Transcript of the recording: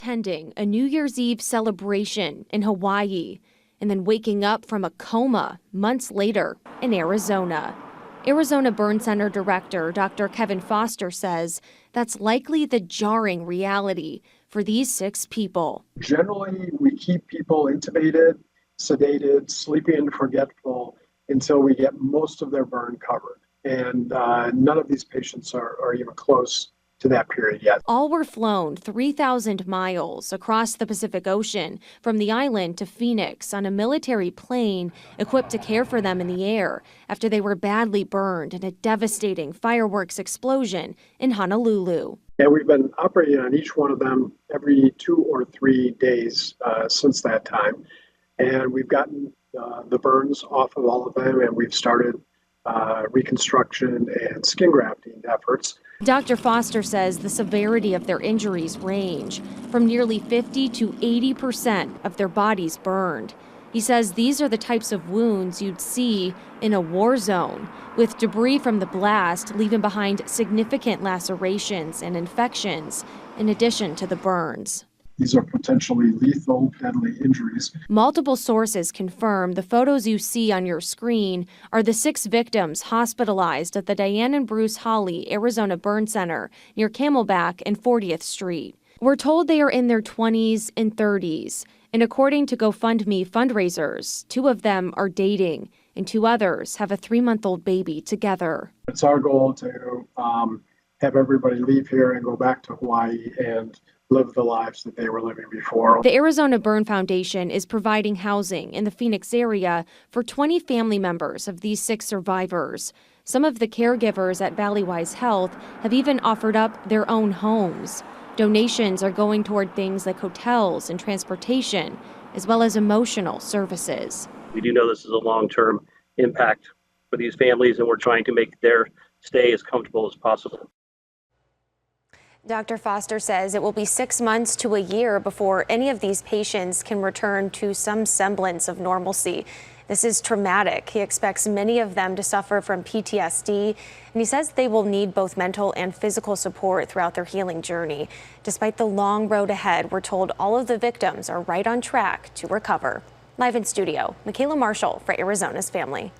attending a New Year's Eve celebration in Hawaii and then waking up from a coma months later in Arizona. Arizona Burn Center Director Dr. Kevin Foster says that's likely the jarring reality for these 6 people. Generally, we keep people intubated, sedated, sleepy, and forgetful until we get most of their burn covered. And none of these patients are even close to that period yet. All were flown 3,000 miles across the Pacific Ocean from the island to Phoenix on a military plane equipped to care for them in the air after they were badly burned in a devastating fireworks explosion in Honolulu. And we've been operating on each one of them every 2 or 3 days since that time. And we've gotten the burns off of all of them, and we've started reconstruction and skin grafting efforts. Dr. Foster says the severity of their injuries range from nearly 50 to 80% of their bodies burned. He says these are the types of wounds you'd see in a war zone, with debris from the blast leaving behind significant lacerations and infections, in addition to the burns. These are potentially lethal, deadly injuries. Multiple sources confirm the photos you see on your screen are the 6 victims hospitalized at the Diane and Bruce Hawley Arizona Burn Center near Camelback and 40th Street. We're told they are in their 20s and 30s, and according to GoFundMe fundraisers, 2 of them are dating, and 2 others have a 3-month-old baby together. It's our goal to have everybody leave here and go back to Hawaii and live the lives that they were living before. The Arizona Burn Foundation is providing housing in the Phoenix area for 20 family members of these 6 survivors. Some of the caregivers at Valleywise Health have even offered up their own homes. Donations are going toward things like hotels and transportation, as well as emotional services. We do know this is a long-term impact for these families, and we're trying to make their stay as comfortable as possible. Dr. Foster says it will be 6 months to a year before any of these patients can return to some semblance of normalcy. This is traumatic. He expects many of them to suffer from PTSD, and he says they will need both mental and physical support throughout their healing journey. Despite the long road ahead, we're told all of the victims are right on track to recover. Live in studio, Michaela Marshall for Arizona's Family.